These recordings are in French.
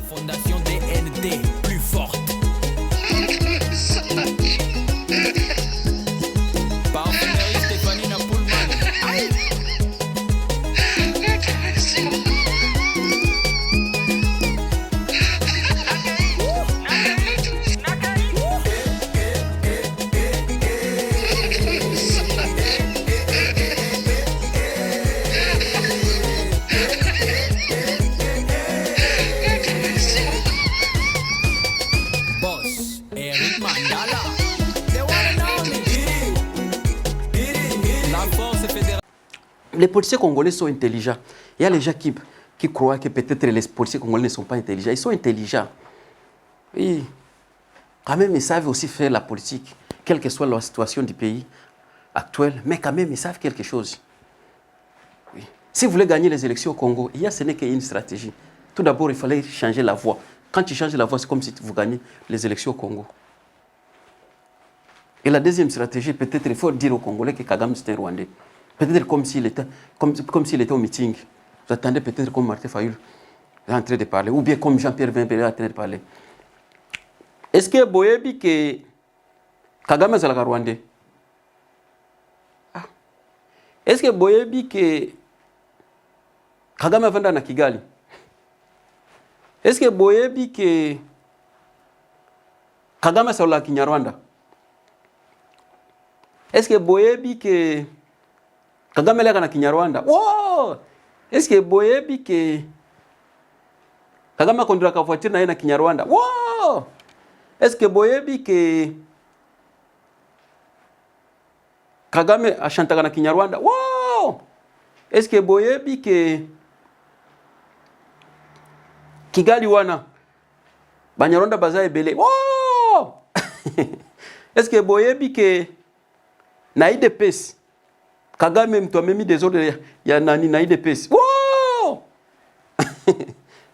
Fondation DND, plus forte. Parfumerie Stéphanie Napoulman. Aïe. Les policiers congolais sont intelligents. Il y a les gens qui croient que peut-être les policiers congolais ne sont pas intelligents. Ils sont intelligents. Oui. Quand même, ils savent aussi faire la politique, quelle que soit la situation du pays actuel. Mais quand même, ils savent quelque chose. Oui. Si vous voulez gagner les élections au Congo, ce n'est qu'une stratégie. Tout d'abord, il fallait changer la voie. Quand tu changes la voie, c'est comme si vous gagnez les élections au Congo. Et la deuxième stratégie, peut-être il faut dire aux Congolais que Kagame c'est un Rwandais. Peut-être comme s'il était au meeting. Vous attendez peut-être comme Martin Fayulu est en train de parler, ou bien comme Jean-Pierre Vimpel est en train de parler. Est-ce que Boyebi que Kagame est un Rwandais? Est-ce que Boyebi que Kagame venda na Kigali? Est-ce que Boyebi que Kagame est un Kinyarwanda? Est-ce que Boyebi que Kagame est un Kinyarwanda? Wow! Est-ce que Boyebi que Kagame conduit la voiture na Kinyarwanda? Wow! Est-ce que Boyebi que Kagame a chanté na Kinyarwanda? Wow! Est-ce que Boyebi que Kigali wana Banyarwanda baza ebele? Wow! Est-ce que Boyebi que na IDPS Kagame mtu amemi des ordres ya nani na IDPS? Wow!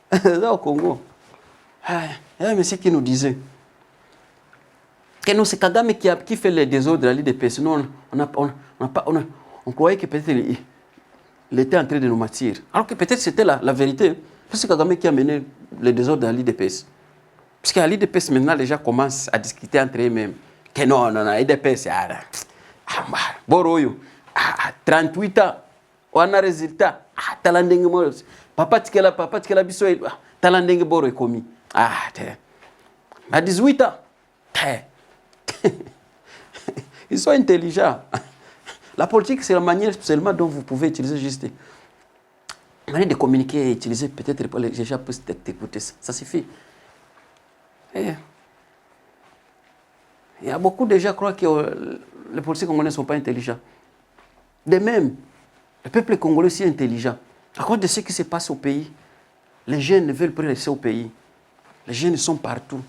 C'est au Congo. Il y a un monsieur qui nous disait que non, c'est Kagame qui fait les désordres à l'IDPS. Non, on croyait que peut-être il était en train de nous mentir. Alors que peut-être c'était la vérité. C'est Kagame qui a mené les désordres à l'IDPS. Parce qu'à l'IDPS, maintenant, les gens commencent à discuter entre eux-mêmes. Que non, l'IDPS, Boroyo, 38 ans, on a un résultat. Talandeng Moro, papa tikela biso, Talandeng Boro est commis. À 18 ans, ils sont intelligents. La politique, c'est la manière seulement dont vous pouvez utiliser juste. La manière de communiquer et utiliser peut-être pour les gens puissent t'écouter. Ça suffit. Il y a beaucoup de gens qui croient que les policiers congolais ne sont pas intelligents. De même, le peuple congolais est intelligent. À cause de ce qui se passe au pays, les jeunes ne veulent plus rester au pays. Les jeunes sont partout.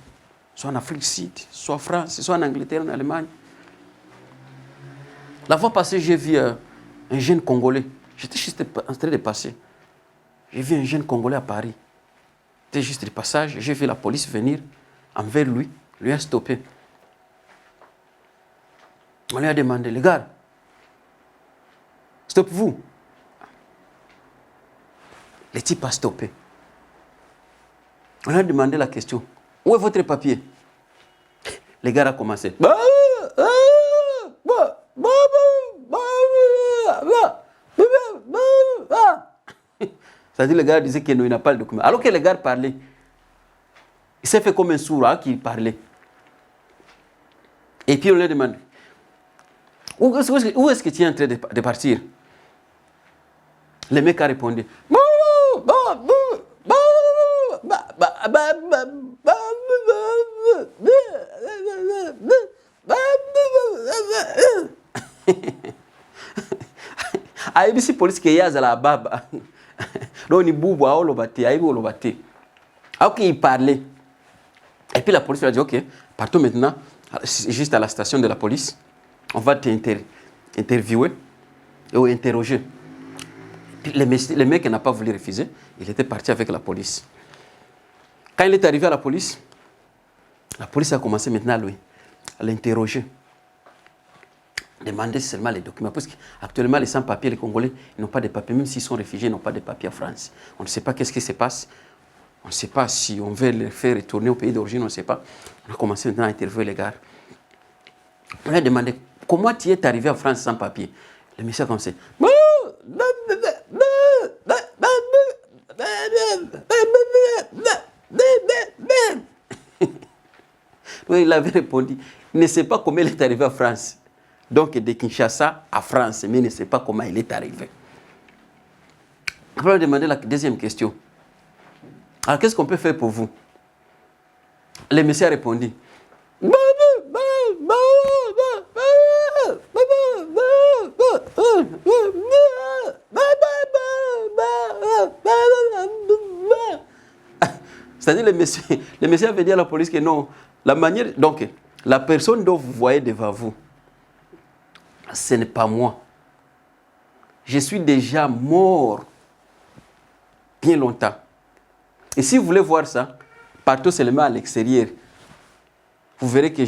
Soit en Afrique du Sud, soit en France, soit en Angleterre, en Allemagne. La fois passée, j'ai vu un jeune Congolais. J'étais juste en train de passer. J'ai vu un jeune Congolais à Paris. C'était juste de passage. J'ai vu la police venir envers lui. Lui a stoppé. On lui a demandé, les gars, stoppez-vous. Le type a stoppé. On lui a demandé la question, où est votre papier? Les gars ont commencé. C'est-à-dire, le gars disait qu'il n'a pas le document. Alors que les gars parlaient, il s'est fait comme un sourd qui parlait. Et puis on lui a demandé, où est-ce que tu es en train de partir? Le mec a répondu, ABC police qui est à la baba. Donc, il boue, alors qu'il parlait. Et puis la police lui a dit, ok, partons maintenant, juste à la station de la police. On va t'interviewer ou interroger. Puis le mec n'a pas voulu refuser. Il était parti avec la police. Quand il est arrivé à la police a commencé maintenant à l'interroger. Demander seulement les documents. Parce qu'actuellement, les sans-papiers, les Congolais, ils n'ont pas de papiers. Même s'ils sont réfugiés, ils n'ont pas de papiers en France. On ne sait pas qu'est-ce qui se passe On ne sait pas si on veut les faire retourner au pays d'origine, on ne sait pas. On a commencé maintenant à interviewer les gars. On leur a demandé comment tu es arrivé en France sans papier. Le monsieur a commencé. Il avait répondu, il ne sait pas comment il est arrivé en France. Donc de Kinshasa à France, mais il ne sait pas comment il est arrivé. Après, on a demandé la deuxième question. Alors, qu'est-ce qu'on peut faire pour vous? Le monsieur a répondu. C'est-à-dire, le monsieur avait dit à la police que non, la manière. Donc, la personne dont vous voyez devant vous, ce n'est pas moi. Je suis déjà mort bien longtemps. Et si vous voulez voir ça, partons seulement à l'extérieur. Vous verrez que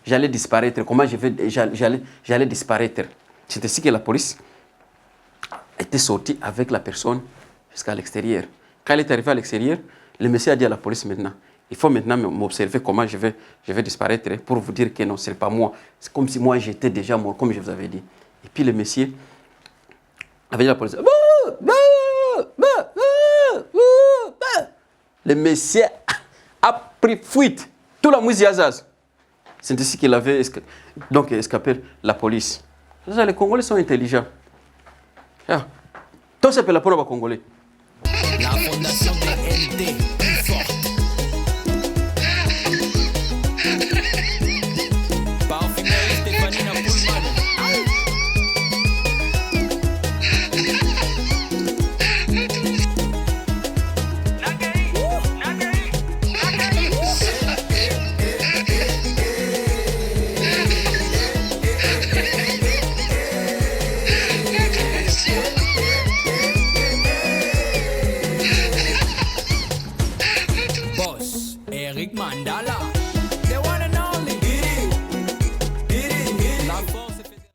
j'allais disparaître. Comment j'allais disparaître. C'est ainsi que la police était sortie avec la personne jusqu'à l'extérieur. Quand elle est arrivée à l'extérieur, le monsieur a dit à la police maintenant, il faut maintenant m'observer comment je vais disparaître pour vous dire que non, ce n'est pas moi. C'est comme si moi j'étais déjà mort, comme je vous avais dit. Et puis le monsieur avait dit à la police, le monsieur a pris fuite. Tout la mouziazaz. C'est ainsi qu'il avait escapé la police. Les Congolais sont intelligents. Tout ça peut la pour Congolais. La fondation DND, plus forte. Parfumeur Stéphanie Napoulman. Boss, Eric Mandala.